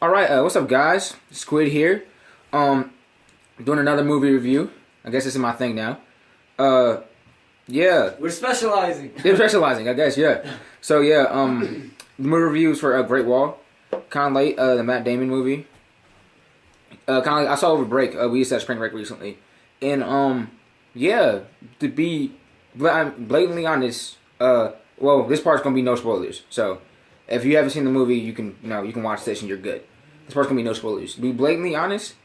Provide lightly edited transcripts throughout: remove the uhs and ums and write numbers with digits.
All right, what's up, guys? Squid here. Doing another movie review. I guess this is my thing now. Yeah. We're specializing. They're specializing, I guess. Yeah. So yeah, the movie reviews for Great Wall. Kind of late. The Matt Damon movie. Kind of like I saw over break. We used to have spring break recently, and yeah. To be blatantly honest, well, this part's gonna be no spoilers. So if you haven't seen the movie, you can watch this and you're good. This part's gonna be no spoilers. To be blatantly honest,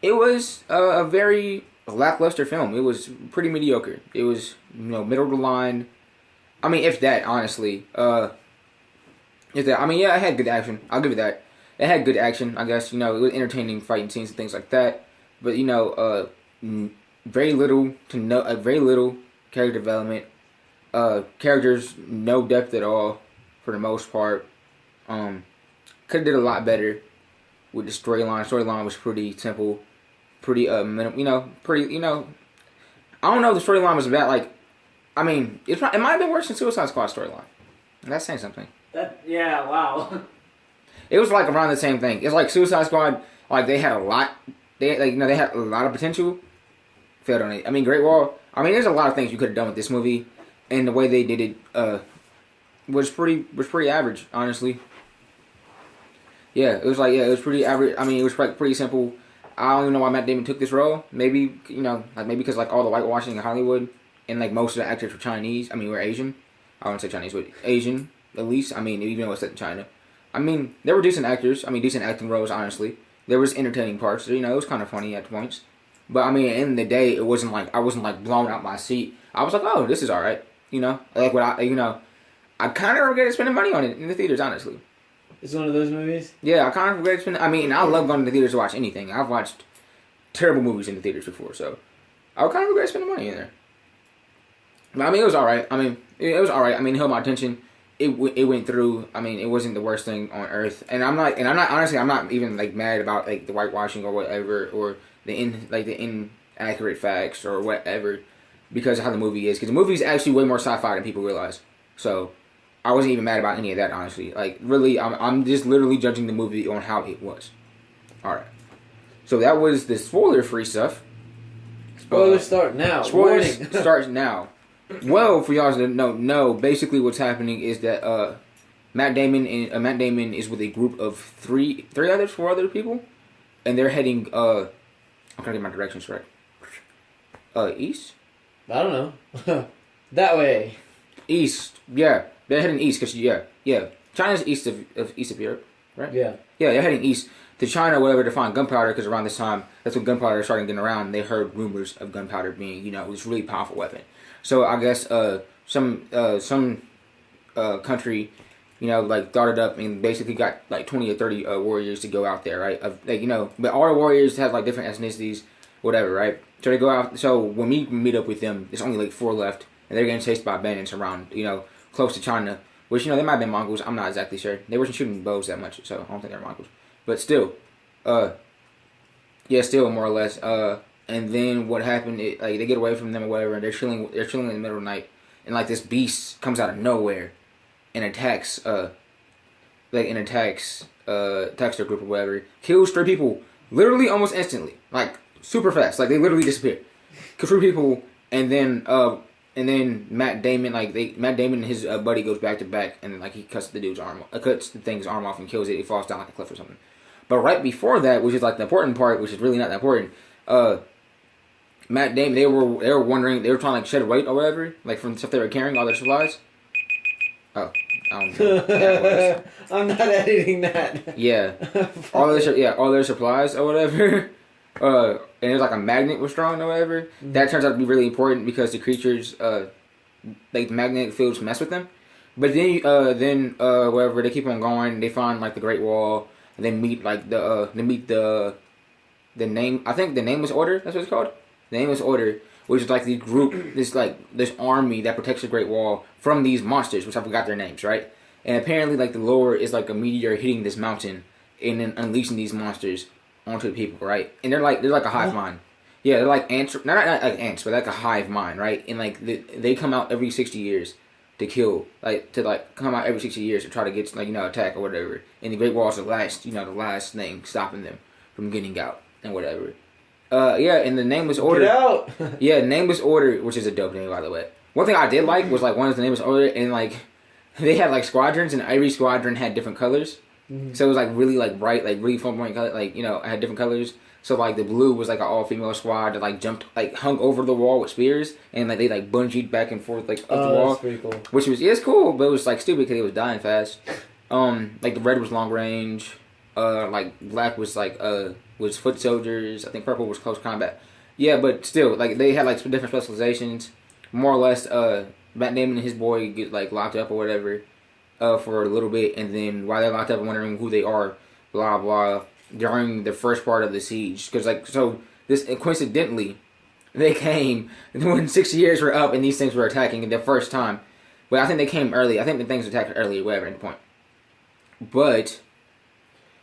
it was a very lackluster film. It was pretty mediocre. It was middle of the line. I mean, if that, honestly. If that, I mean, yeah, it had good action. I'll give it that. It had good action, I guess. It was entertaining fighting scenes and things like that. But very little character development. Characters no depth at all, for the most part. Could have did a lot better with the storyline. Storyline was pretty simple, pretty pretty. I don't know if the storyline was bad. Like, I mean, it might have been worse than Suicide Squad storyline. That's saying something. Yeah, wow. It was like around the same thing. It's like Suicide Squad. Like they had a lot. They had a lot of potential. Failed on it. I mean, Great Wall. I mean, there's a lot of things you could have done with this movie, and the way they did it was pretty average, honestly. Yeah, it was pretty average. I mean, it was pretty simple. I don't even know why Matt Damon took this role. Maybe maybe because like all the whitewashing in Hollywood, and like most of the actors were Chinese. I mean, we're Asian. I wouldn't say Chinese, but Asian at least. I mean, even though it's set in China. I mean, they were decent actors. I mean, decent acting roles, honestly. There was entertaining parts. It was kind of funny at points. But I mean, at the end of the day, it wasn't like I wasn't like blown out my seat. I was like, oh, this is all right. Like what I kind of regretted spending money on it in the theaters, honestly. It's one of those movies? Yeah, I kind of regret spending. I mean, I love going to the theaters to watch anything. I've watched terrible movies in the theaters before, so I would kind of regret spending money in there. But I mean, it was all right. I mean, it was all right. I mean, it held my attention. It went through. I mean, it wasn't the worst thing on earth. And I'm not honestly, I'm not even like mad about like the whitewashing or whatever, or the inaccurate facts or whatever, because of how the movie is. Because the movie is actually way more sci-fi than people realize. So I wasn't even mad about any of that, honestly. Like, really, I'm just literally judging the movie on how it was. All right. So that was the spoiler-free stuff. Spoilers start now. Spoilers start now. Well, for y'all to know, basically what's happening is that Matt Damon is with a group of four other people, and they're heading. I'm trying to get my directions right. East. I don't know. That way. East. Yeah, they're heading east because yeah. China's east of Europe, right? Yeah. Yeah, they're heading east to China, whatever, to find gunpowder. Because around this time, that's when gunpowder started getting around. They heard rumors of gunpowder being, this really powerful weapon. So I guess some country, like thought it up and basically got like 20 or 30 warriors to go out there, right? But all the warriors have like different ethnicities, whatever, right? So they go out. So when we meet up with them, there's only like 4 left, and they're getting chased by bandits around, close to China. Which they might have been Mongols. I'm not exactly sure. They weren't shooting bows that much, so I don't think they're Mongols. But still, still more or less. And then what happened? They get away from them or whatever, and they're chilling. They're chilling in the middle of the night, and like this beast comes out of nowhere, and attacks their group or whatever. Kills 3 people, literally almost instantly, like super fast. Like they literally disappear. Kills 3 people, and then Matt Damon, Matt Damon and his buddy goes back to back, and then he cuts the thing's arm off and kills it. He falls down like a cliff or something. But right before that, which is like the important part, which is really not that important, Matt Damon, they were wondering, they were trying to shed weight or whatever, like from the stuff they were carrying, all their supplies. Oh, I don't know. I'm not editing that. Yeah, all their supplies or whatever. And it was like a magnet was drawn or whatever. Mm-hmm. That turns out to be really important because the creatures, the magnetic fields mess with them. But then whatever, they keep on going. They find like the Great Wall. And they meet the name. I think the Nameless Order. That's what it's called. The Nameless Order, which is like the group, this army that protects the Great Wall from these monsters, which I forgot their names, right? And apparently, like the lore is like a meteor hitting this mountain and then unleashing these monsters onto the people, right? And they're like a hive mind. Yeah, they're like ants. Not like ants, but like a hive mind, right? And like they come out every 60 years, to kill, to come out every 60 years to try to get attack or whatever. And the Great Wall is the last thing stopping them from getting out and whatever. And the Nameless Order. Get out. Yeah, Nameless Order, which is a dope name by the way. One thing I did like was one of the Nameless Order, and they had squadrons, and every squadron had different colors. Mm-hmm. So it was really bright, really flamboyant color. It had different colors. So the blue was an all female squad that jumped hung over the wall with spears, and they bungeed back and forth up the wall. That's pretty cool. Which was it's cool, but it was stupid because it was dying fast. The red was long range. Black was was foot soldiers. I think purple was close combat. Yeah, but still they had different specializations. More or less, Matt Damon and his boy get locked up or whatever, for a little bit, and then while they're locked up, wondering who they are, blah blah. During the first part of the siege, because this coincidentally, they came when 6 years were up and these things were attacking the first time. But I think they came early. I think the things attacked early, whatever. At the point, but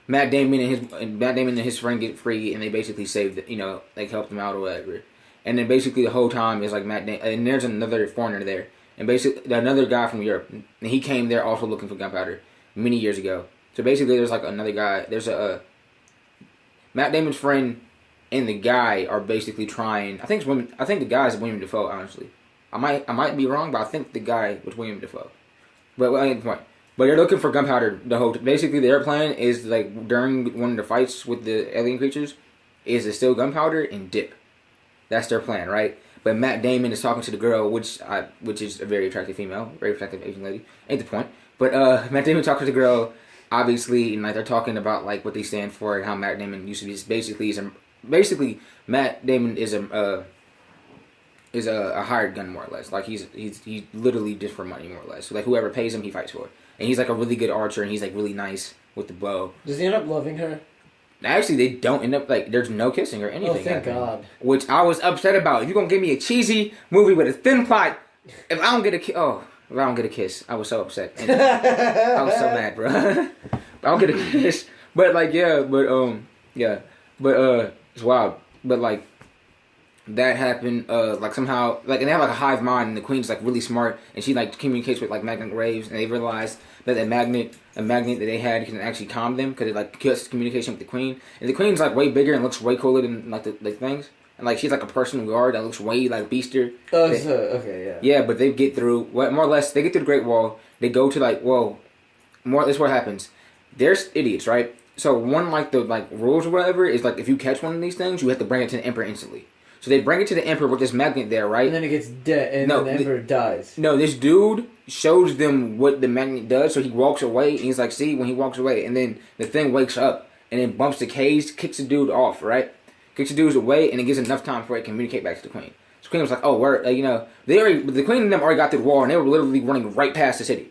Matt Damon and his friend get free, and they basically saved helped them out or whatever. And then basically the whole time is Matt Damon, and there's another foreigner there, and basically another guy from Europe, and he came there also looking for gunpowder many years ago. So basically, there's another guy. There's Matt Damon's friend and the guy are basically trying. I think the guy is William Dafoe. Honestly, I might be wrong, but I think the guy was William Dafoe. But I get the point. But they're looking for gunpowder the whole. Basically, their plan is during one of the fights with the alien creatures, is to steal gunpowder and dip. That's their plan, right? But Matt Damon is talking to the girl, which is a very attractive female, very attractive Asian lady. Ain't the point. But Matt Damon talking to the girl. Obviously, and they're talking about what they stand for and how Matt Damon used to be. Basically Matt Damon is a hired gun more or less. He's literally just for money more or less. So whoever pays him, he fights for. And he's a really good archer, and he's really nice with the bow. Does he end up loving her? Actually, they don't end up there's no kissing or anything. Oh, thank God. Which I was upset about. If you're gonna give me a cheesy movie with a thin plot, if I don't get a kiss, I was so upset. And I was so mad, bro. I don't get a kiss. But it's wild. But that happened, somehow, and they have a hive mind, and the queen's really smart, and she communicates with magnetic waves, and they realize that a magnet that they had can actually calm them, because it kills communication with the queen. And the queen's way bigger and looks way cooler than the things. And she's a personal guard that looks way beaster. Oh, okay, yeah. Yeah, but they get through, more or less, they get through the Great Wall. They go to this is what happens. They're idiots, right? So one the rules or whatever is if you catch one of these things, you have to bring it to the Emperor instantly. So they bring it to the Emperor with this magnet there, right? And then it gets dead, and then the Emperor dies. No, this dude shows them what the magnet does, so he walks away, and he's see, when he walks away, and then the thing wakes up, and then bumps the cage, kicks the dude off, right? Kicks the dudes away, and it gives enough time for it to communicate back to the queen. So the queen was oh, word, the queen and them already got through the wall, and they were literally running right past the city.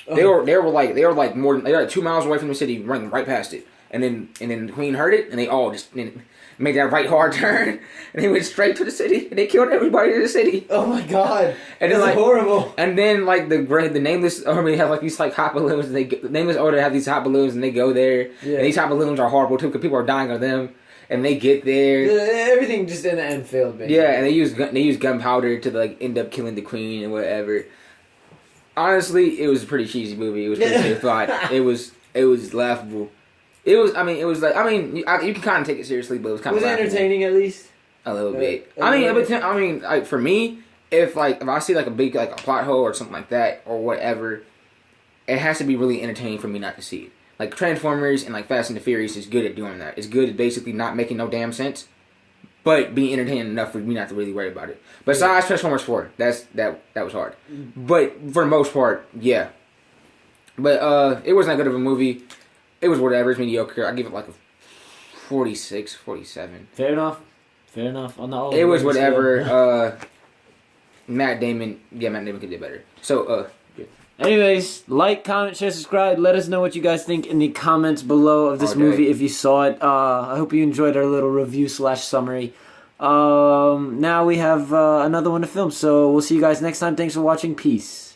Oh. They were 2 miles away from the city, running right past it. And then the queen heard it, and they all just made that right hard turn, and they went straight to the city, and they killed everybody in the city. Oh my God! And that's horrible. And then the Nameless Army have these hot balloons, and the Nameless Order have these hot balloons, and they go there. Yeah. And these hot balloons are horrible too, because people are dying of them. And they get there. Everything just in the end failed, basically. Yeah, and they use gunpowder to end up killing the queen and whatever. Honestly, it was a pretty cheesy movie. It was pretty cheesy thought. It was laughable. You can kind of take it seriously, but it was kind of laughable. Entertaining at least? A little bit. For me, if I see a big a plot hole or something like that or whatever, it has to be really entertaining for me not to see it. Transformers and Fast and the Furious is good at doing that. It's good at basically not making no damn sense, but being entertaining enough for me not to really worry about it. Besides Transformers 4, that was hard. But for the most part, yeah. But it wasn't that good of a movie. It was whatever. It's mediocre. I give it a 46, 47. Fair enough. On the it was whatever. Matt Damon could do better. So, anyways, like, comment, share, subscribe. Let us know what you guys think in the comments below of this movie if you saw it. I hope you enjoyed our little review / summary. Now we have another one to film, so we'll see you guys next time. Thanks for watching. Peace.